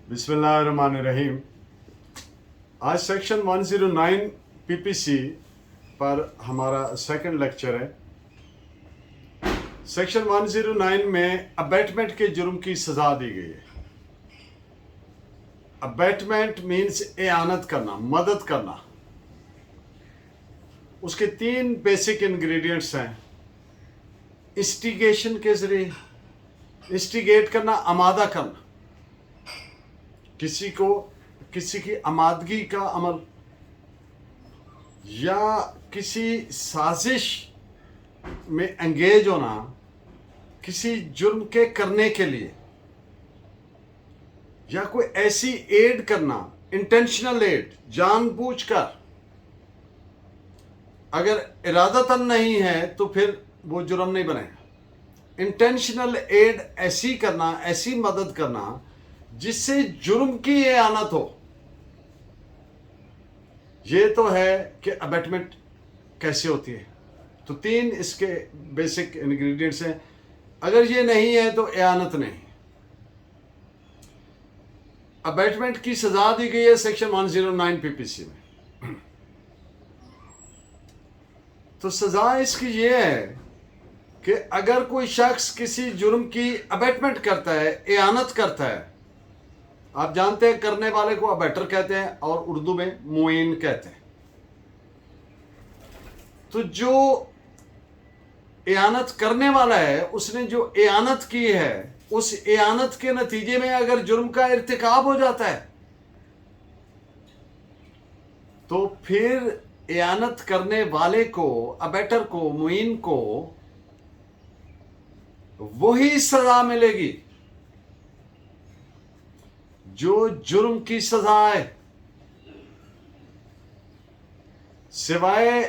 बिस्मिल्लाहिर्रहमानिर्रहीम। आज section 109 PPC पर हमारा सेकंड लेक्चर है। सेक्शन 109 में अबैटमेंट के जुर्म की सज़ा दी गई है। अबैटमेंट मीन्स एआनत करना, मदद करना। उसके 3 बेसिक इंग्रेडिएंट्स हैं। इंस्टिगेशन के ज़रिए, इंस्टिगेट करना, आमादा करना, किसी की आमादगी का अमल या किसी साजिश में एंगेज होना किसी जुर्म के करने के लिए, या कोई ऐसी एड करना, इंटेंशनल एड, जानबूझकर। अगर इरादतन नहीं है तो फिर वो जुर्म नहीं बनेगा। इंटेंशनल एड ऐसी करना, ऐसी मदद करना जिससे जुर्म की एआनत हो। ये तो है कि अबैटमेंट कैसे होती है। तो 3 इसके बेसिक इंग्रेडिएंट्स हैं। अगर ये नहीं है तो एआनत नहीं। अबैटमेंट की सजा दी गई है सेक्शन 109 पीपीसी में। तो सजा इसकी ये है कि अगर कोई शख्स किसी जुर्म की अबैटमेंट करता है, एआनत करता है। आप जानते हैं करने वाले को अबैटर कहते हैं और उर्दू में मुइन कहते हैं। तो जो एआनत करने वाला है, उसने जो एआनत की है, उस एआनत के नतीजे में अगर जुर्म का इर्तिकाब हो जाता है तो फिर एआनत करने वाले को, अबैटर को, मुइन को वही सजा मिलेगी जो जुर्म की सजा है, सिवाय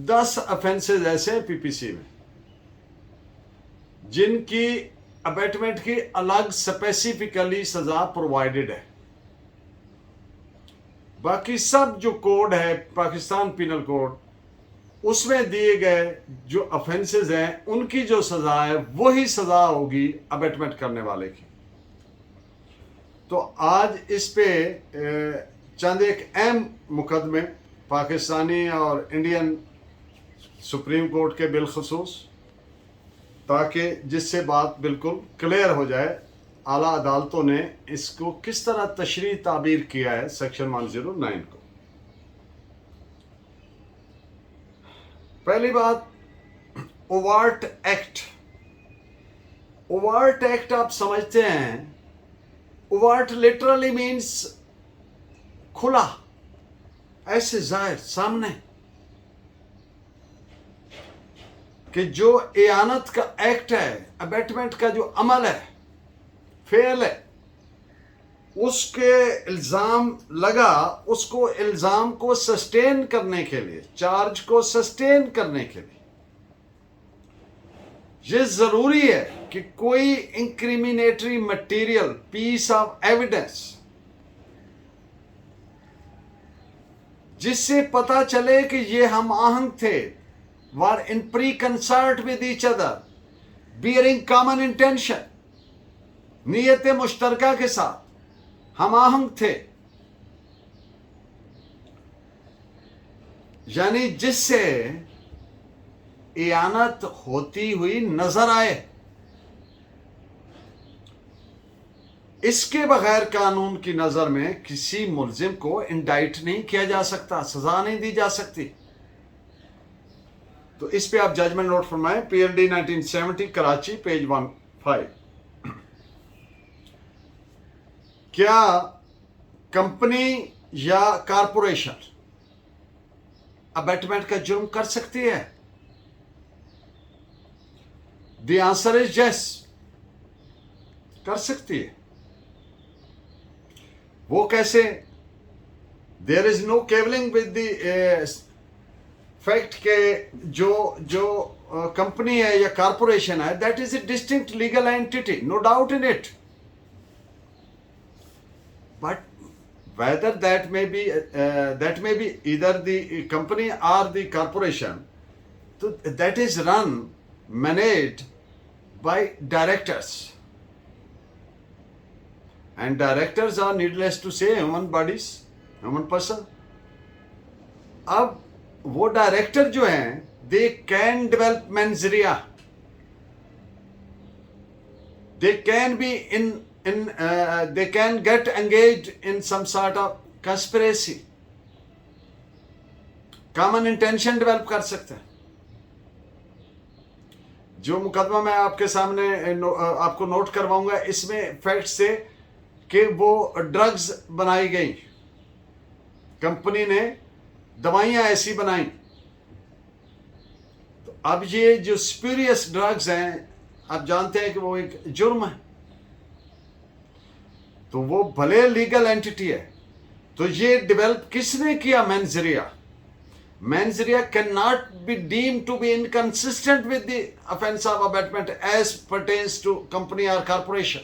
10 ऑफेंसेस ऐसे हैं पीपीसी में जिनकी अबैटमेंट की अलग स्पेसिफिकली सजा प्रोवाइडेड है। बाकी सब जो कोड है, पाकिस्तान पिनल कोड, उसमें दिए गए जो ऑफेंसेस हैं, उनकी जो सजा है वही सजा होगी अबैटमेंट करने वाले की। तो आज इस पे चंद एक अहम मुकदमे पाकिस्तानी और इंडियन सुप्रीम कोर्ट के बिलखसूस, ताकि जिससे बात बिल्कुल क्लियर हो जाए आला अदालतों ने इसको किस तरह तशरीह ताबीर किया है सेक्शन 109 को। पहली बात, ओवार्ट एक्ट। ओवार्ट एक्ट आप समझते हैं, ओवार्ट लिटरली मीन्स खुला, ऐसे जाहिर, सामने। कि जो एआनत का एक्ट है, अबैटमेंट का जो अमल है, फेल है, उसके इल्जाम लगा, उसको इल्जाम को सस्टेन करने के लिए, चार्ज को सस्टेन करने के लिए ये जरूरी है कि कोई incriminatory material, piece of evidence, जिससे पता चले कि ये हम आहंग थे, were in pre concert with each other, bearing common intention, नियत मुश्तरका के साथ हम आहंग थे, यानी जिससे एआनत होती हुई नजर आए। इसके बगैर कानून की नजर में किसी मुल्जिम को इंडाइट नहीं किया जा सकता, सजा नहीं दी जा सकती। तो इस पे आप जजमेंट नोट फरमाएं। PLD 1970 Karachi, page 15। क्या कंपनी या कारपोरेशन अबैटमेंट का जुर्म कर सकती है? द आंसर इज यस, कर सकती है। वो कैसे? There is no quibbling with the fact के जो कंपनी है या कारपोरेशन है, that is a distinct legal entity, no doubt in it, but whether that may be either the company or the corporation, so that is run, managed by directors, and directors are needless to say human bodies, human person. अब वो director जो हैं they can develop mens rea, they can be in they can get engaged in some sort of conspiracy, common intention develop कर सकते हैं। जो मुकदमा मैं आपके सामने आपको नोट करवाऊंगा, इसमें फैक्ट से कि वो ड्रग्स बनाई गई, कंपनी ने दवाइयां ऐसी बनाई। तो अब ये जो स्पूरियस ड्रग्स हैं, आप जानते हैं कि वो एक जुर्म है, तो वो भले लीगल एंटिटी है। तो ये डेवलप किसने किया? Mens rea. Mens rea can not be deem to be inconsistent with the offence of abetment as pertains to company और corporation.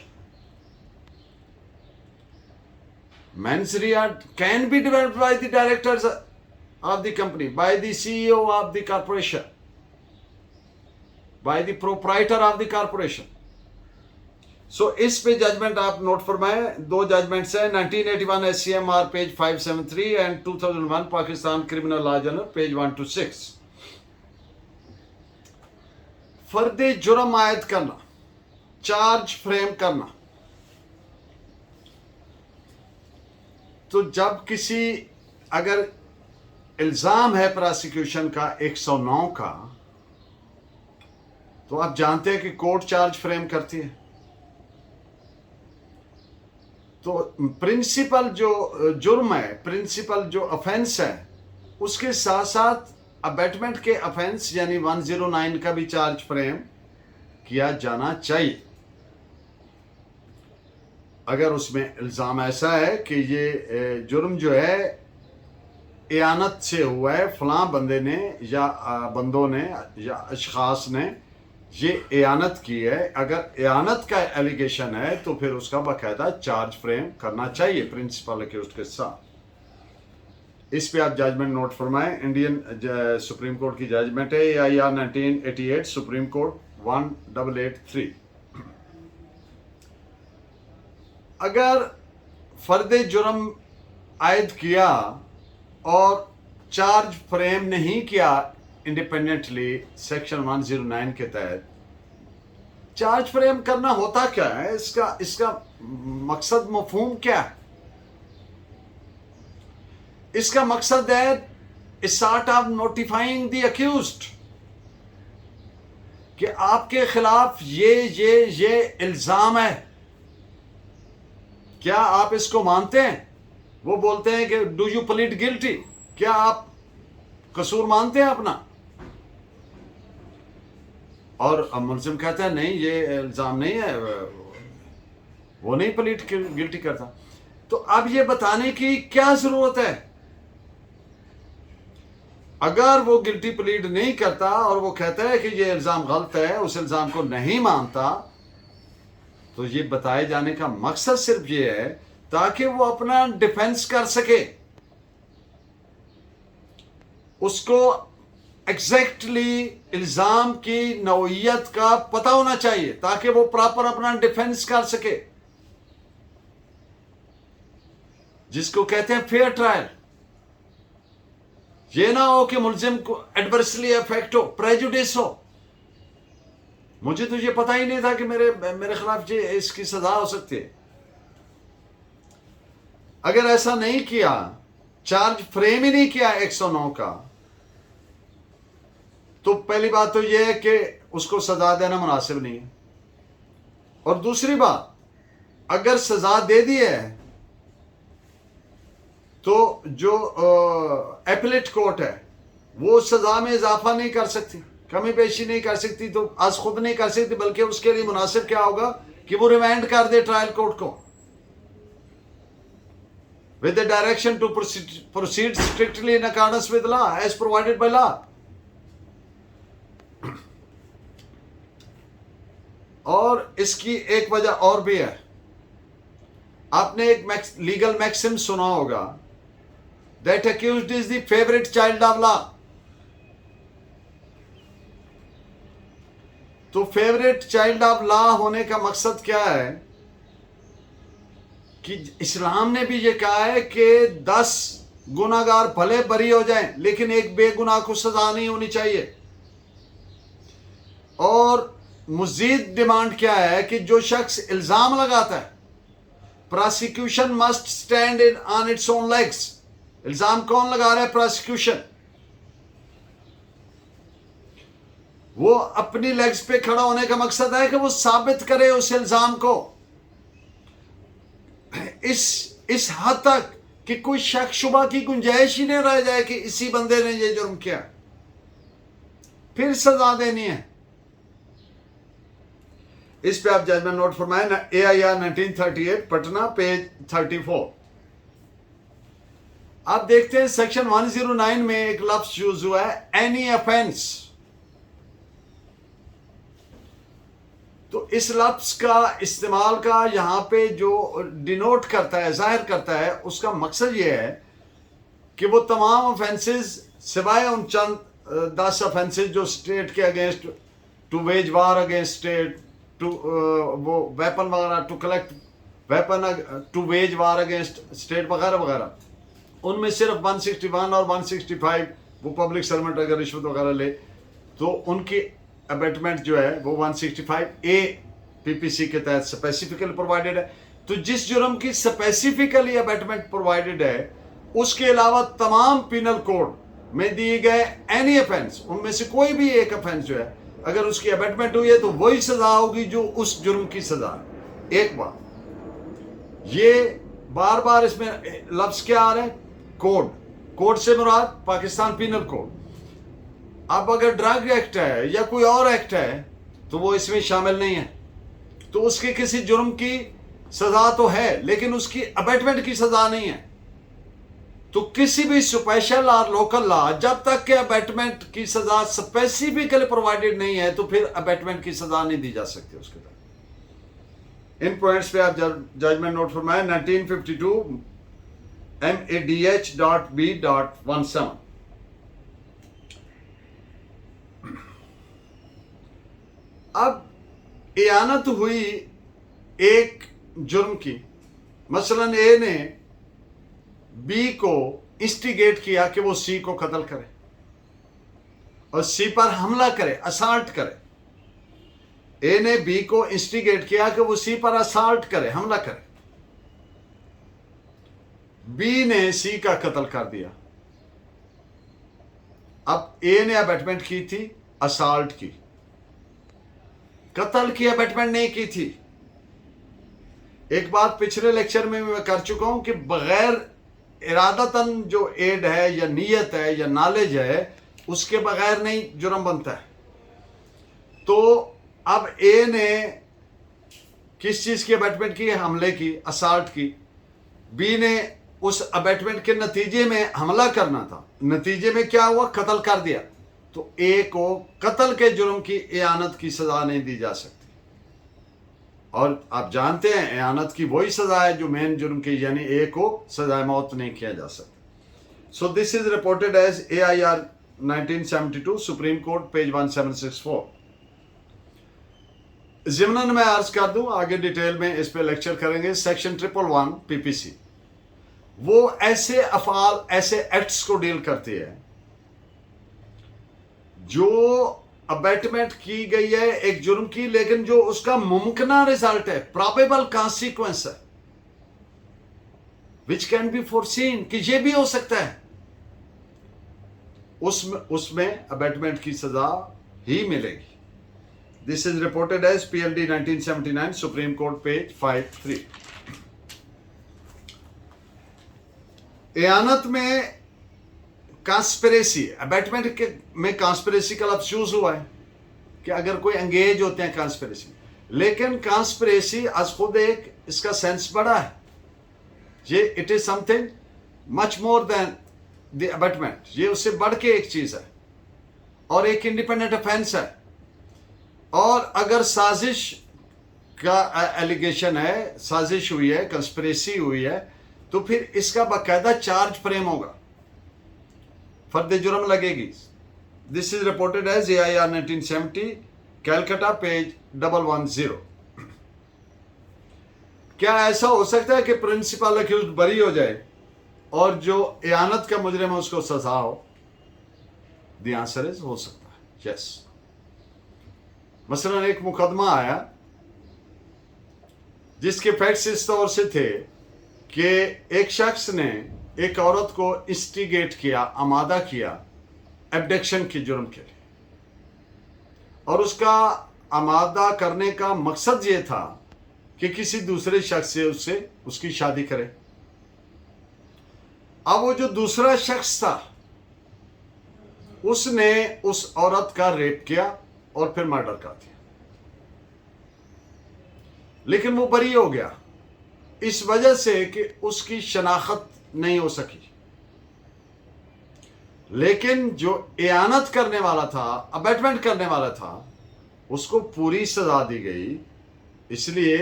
Mens rea can be developed by the directors of the company, by the CEO of the corporation, by the proprietor of the corporation. So इस पे judgement आप note फरमाएं। दो judgements हैं, 1981 SCMR page 573 and 2001 Pakistan criminal law journal page 126। फर्दे जुर्म आयद करना, charge frame करना। तो जब किसी अगर इल्जाम है प्रोसिक्यूशन का 109 का, तो आप जानते हैं कि कोर्ट चार्ज फ्रेम करती है। तो प्रिंसिपल जो जुर्म है, प्रिंसिपल जो ऑफेंस है, उसके साथ साथ अबैटमेंट के ऑफेंस यानी 109 का भी चार्ज फ्रेम किया जाना चाहिए। अगर उसमें इल्ज़ाम ऐसा है कि ये जुर्म जो है एयानत से हुआ है, फलां बंदे ने या बंदों ने या अशखास ने ये एयानत की है, अगर एयानत का एलिगेशन है तो फिर उसका बाकायदा चार्ज फ्रेम करना चाहिए प्रिंसिपल अक्यूज्ड के साथ। इस पे आप जजमेंट नोट फरमाएं। इंडियन सुप्रीम कोर्ट की जजमेंट है AIR 1988 सुप्रीम कोर्ट 1883। अगर फर्दे जुर्म आयद किया और चार्ज फ्रेम नहीं किया इंडिपेंडेंटली सेक्शन 109 के तहत, चार्ज फ्रेम करना होता क्या है? इसका मकसद मफहूम क्या है? इसका मकसद है sort of notifying the accused कि आपके खिलाफ ये इल्जाम है, क्या आप इसको मानते हैं? वो बोलते हैं कि डू यू प्लीड गिल्टी, क्या आप कसूर मानते हैं अपना? और मुलजिम कहता है नहीं, ये इल्जाम नहीं है, वो नहीं प्लीड गिल्टी करता। तो अब ये बताने की क्या जरूरत है? अगर वो गिल्टी प्लीड नहीं करता और वो कहता है कि ये इल्जाम गलत है, उस इल्जाम को नहीं मानता, तो ये बताए जाने का मकसद सिर्फ ये है ताकि वो अपना डिफेंस कर सके, उसको एग्जैक्टली इल्जाम की नौइयत का पता होना चाहिए ताकि वो प्रॉपर अपना डिफेंस कर सके, जिसको कहते हैं फेयर ट्रायल। ये ना हो कि मुलजिम को एडवर्सली इफेक्ट हो, प्रेजुडिस हो। मुझे तो ये पता ही नहीं था कि मेरे खिलाफ ये इसकी सजा हो सकती है। अगर ऐसा नहीं किया, चार्ज फ्रेम ही नहीं किया 109 का, तो पहली बात तो यह है कि उसको सजा देना मुनासिब नहीं है। और दूसरी बात, अगर सजा दे दी है तो जो एपलेट कोर्ट है वो सजा में इजाफा नहीं कर सकती, कमी पेशी नहीं कर सकती, तो आज खुद नहीं कर सकती, बल्कि उसके लिए मुनासिब क्या होगा कि वो रिमांड कर दे ट्रायल कोर्ट को with the direction to proceed strictly in accordance with law as provided by law। और इसकी एक वजह और भी है। आपने एक लीगल मैक्सिम सुना होगा, that accused is the favorite child of law। तो फेवरेट चाइल्ड ऑफ लॉ होने का मकसद क्या है कि इस्लाम ने भी ये कहा है कि 10 गुनाहगार भले बरी हो जाएं, लेकिन एक बेगुनाह को सजा नहीं होनी चाहिए। और मजीद डिमांड क्या है कि जो शख्स इल्जाम लगाता है, prosecution must stand in on its own legs. इल्जाम कौन लगा रहा है? प्रोसिक्यूशन। वो अपनी लेग्स पे खड़ा होने का मकसद है कि वो साबित करे उस इल्जाम को इस हद तक कि कोई शक शुबा की गुंजाइश ही नहीं रह जाए कि इसी बंदे ने ये जुर्म किया, फिर सजा देनी है। इस पे आप जजमेंट नोट फरमाए ना, AIR 1938 पटना पेज 34। आप देखते हैं सेक्शन 109 में एक लफ्ज यूज हुआ है, एनी ऑफेंस। तो इस लफ्ज का इस्तेमाल का यहां पे जो डिनोट करता है, जाहिर करता है, उसका मकसद ये है कि वो तमाम ऑफेंसेस सिवाय उन चंद 10 ऑफेंसेस जो स्टेट के against, to wage war against state, to वो वेपन वगैरह, to collect weapon, to wage war against state वगैरह वगैरह, उनमें सिर्फ 161 और 165 वो पब्लिक सर्वेंट अगर रिश्वत वगैरह ले तो उनकी अबेटमेंट जो है वो 165A PPC के तहत स्पेसिफिकली प्रोवाइडेड है। तो जिस जुर्म की स्पेसिफिकली अबेटमेंट प्रोवाइडेड है, उसके अलावा तमाम पिनल कोड में दिए गए एनी ऑफेंस, उनमें से कोई भी एक ऑफेंस जो है अगर उसकी अबेटमेंट हुई है तो वही सजा होगी जो उस जुर्म की सजा है। एक बार ये बार बार इसमें लफ्ज क्या आ रहे हैं? कोड। कोड से मुराद पाकिस्तान पिनल कोड। अब अगर ड्रग एक्ट है या कोई और एक्ट है तो वो इसमें शामिल नहीं है, तो उसके किसी जुर्म की सजा तो है लेकिन उसकी अबेटमेंट की सजा नहीं है। तो किसी भी स्पेशल और लोकल लॉ जब तक के अबेटमेंट की सजा स्पेसिफिकली प्रोवाइडेड नहीं है तो फिर अबेटमेंट की सजा नहीं दी जा सकती उसके तहत। इन पॉइंट्स पे आप जजमेंट नोट फरमाए 1952 MADH.B.17। अब इयानत हुई एक जुर्म की, मसलन ए ने बी को इंस्टिगेट किया कि वो सी को कत्ल करे और सी पर हमला करे, असाल्ट करे। ए ने बी को इंस्टिगेट किया कि वो सी पर असाल्ट करे, हमला करे। बी ने सी का कत्ल कर दिया। अब ए ने अबेटमेंट की थी, असाल्ट की, कत्ल की अबेटमेंट नहीं की थी। एक बात पिछले लेक्चर में मैं कर चुका हूं कि बगैर इरादतन जो एड है या नीयत है या नॉलेज है उसके बगैर नहीं जुर्म बनता है। तो अब ए ने किस चीज की अबेटमेंट की? हमले की, असाल्ट की। बी ने उस अबेटमेंट के नतीजे में हमला करना था, नतीजे में क्या हुआ? कत्ल कर दिया। तो ए को कत्ल के जुर्म की इयानत की सजा नहीं दी जा सकती। और आप जानते हैं इयानत की वही सजा है जो मेन जुर्म की, यानी ए को सजा मौत नहीं किया जा सकता। So this is reported as AIR 1972 Supreme Court page 1764। ज़िमनन मैं अर्ज कर दूं, आगे डिटेल में इस पे लेक्चर करेंगे। सेक्शन 111 PPC वो ऐसे अफाल, ऐसे एक्ट्स को डील करती है जो अबेटमेंट की गई है एक जुर्म की, लेकिन जो उसका मुमकिना रिजल्ट है, प्रोबेबल कॉन्सिक्वेंस है, विच कैन बी फोरसीन, कि ये भी हो सकता है, उसमें अबेटमेंट की सजा ही मिलेगी। This is reported as PLD 1979 Supreme Court page 53। इयानत में कॉन्स्पिरेसी, अबेटमेंट के में कॉन्स्पिरेसी का लफ्ज यूज हुआ है कि अगर कोई एंगेज होते हैं कॉन्स्पिरेसी, लेकिन कॉन्स्पिरेसी आज खुद एक इसका सेंस बड़ा है। ये it is something much more than the abetment, ये उससे बढ़ के एक चीज है और एक इंडिपेंडेंट ऑफेंस है। और अगर साजिश का एलिगेशन है, साजिश हुई है, कंस्पिरेसी हुई है, तो फिर इसका बाकायदा चार्ज फ्रेम होगा, फर्द जुर्म लगेगी। This is reported as AIR 1970 Calcutta page 110। क्या ऐसा हो सकता है कि प्रिंसिपल अक्यूज बरी हो जाए और जो इयानत का मुजरिम है उसको सजा हो? द आंसर इज हो सकता है, यस। मसलन एक मुकदमा आया जिसके फैक्ट्स इस तौर से थे कि एक शख्स ने एक औरत को इंस्टिगेट किया, आमादा किया एब्डक्शन के जुर्म के लिए, और उसका आमादा करने का मकसद ये था कि किसी दूसरे शख्स से उससे उसकी शादी करे। अब वो जो दूसरा शख्स था उसने उस औरत का रेप किया और फिर मर्डर कर दिया, लेकिन वो बरी हो गया इस वजह से कि उसकी शनाख्त नहीं हो सकी। लेकिन जो इयानत करने वाला था, अबैटमेंट करने वाला था, उसको पूरी सजा दी गई, इसलिए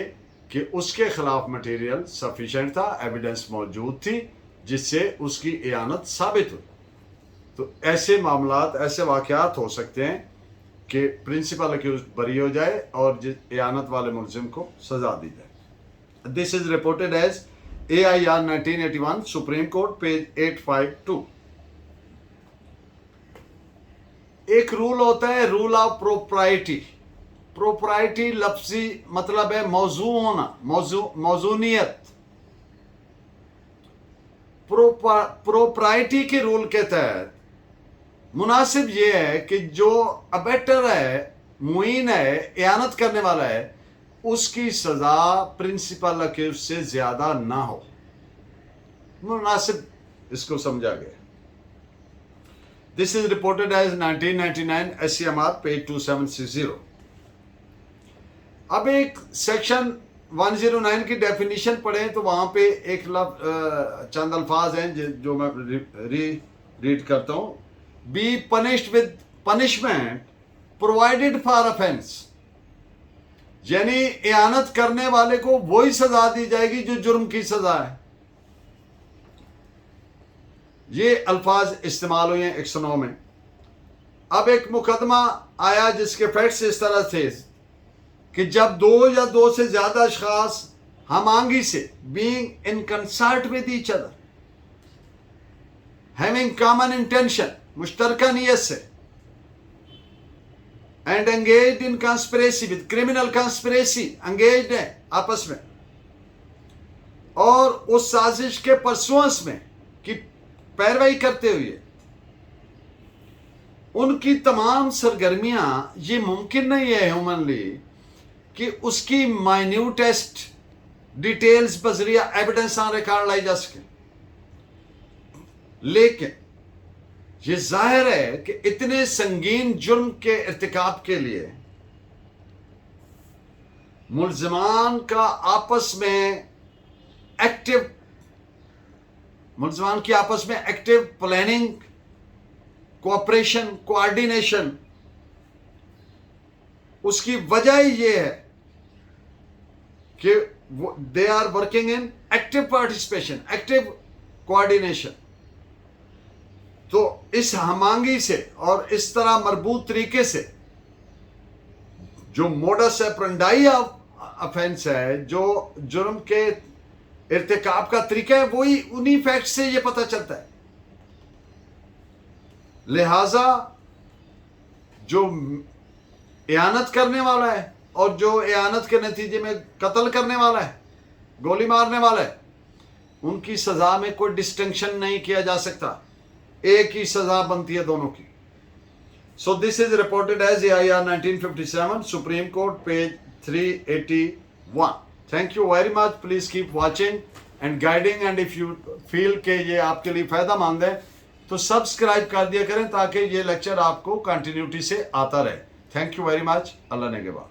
कि उसके खिलाफ मटेरियल सफिशिएंट था, एविडेंस मौजूद थी जिससे उसकी इयानत साबित हुई। तो ऐसे मामलात, ऐसे वाक़यात हो सकते हैं कि प्रिंसिपल अक्यूज बरी हो जाए और इयानत वाले मुलजिम को सजा दी जाए। This is reported as AIR 1981, Supreme Court, page 852। एक रूल होता है रूल ऑफ प्रोप्राइटी। प्रोप्राइटी लफ्जी मतलब है मौजू होना, मौजूनियत। प्रोप्राइटी के रूल के तहत मुनासिब यह है कि जो अबेटर है, मुइन है, इयानत करने वाला है, उसकी सजा प्रिंसिपल अक्यूज से ज्यादा ना हो। मुनासिब इसको समझा गया। This is reported as 1999 SCMR, page 2760। अब एक सेक्शन 109 की डेफिनेशन पढ़े तो वहां पे एक चंद अल्फाज हैं जो मैं रीड करता हूं। Be punished with punishment provided for offence, यानी इयानत करने वाले को वही सजा दी जाएगी जो जुर्म की सजा है। ये अल्फाज इस्तेमाल हुए हैं 109 में। अब एक मुकदमा आया जिसके फैक्ट्स इस तरह थे कि जब दो या दो से ज्यादा अशखास हमांगी से, being in concert with each other, having common intention, मुश्तरका नियत से, and engaged in conspiracy with criminal conspiracy, engaged है आपस में, और उस साजिश के परसुएंस में की पैरवाई करते हुए उनकी तमाम सरगर्मियां, ये मुमकिन नहीं है ह्यूमनली कि उसकी माइन्यूटेस्ट डिटेल्स बजरिया एविडेंस ऑन रिकॉर्ड लाई जा सके। लेकिन ये जाहिर है कि इतने संगीन जुर्म के इर्तिकाब के लिए मुल्जिमान का आपस में एक्टिव प्लानिंग, कोऑपरेशन, कोऑर्डिनेशन, उसकी वजह यह है कि they are working in active participation, active coordination. तो इस हमांगी से और इस तरह मरबूत तरीके से जो मोडस ऑपरेंडी ऑफेंस है, जो जुर्म के इर्तिकाब का तरीका है, वही उन्हीं फैक्ट से ये पता चलता है। लिहाजा जो इयानत करने वाला है और जो इयानत के नतीजे में कत्ल करने वाला है, गोली मारने वाला है, उनकी सजा में कोई डिस्टिंक्शन नहीं किया जा सकता, एक ही सजा बनती है दोनों की। So this is reported as AIR 1957, Supreme Court, page 381। Thank you very much. Please keep watching and guiding, and if you feel के ये आपके लिए फायदेमंद है तो सब्सक्राइब कर दिया करें ताकि ये लेक्चर आपको कंटिन्यूटी से आता रहे। Thank you very much. अल्लाह ने के बाद।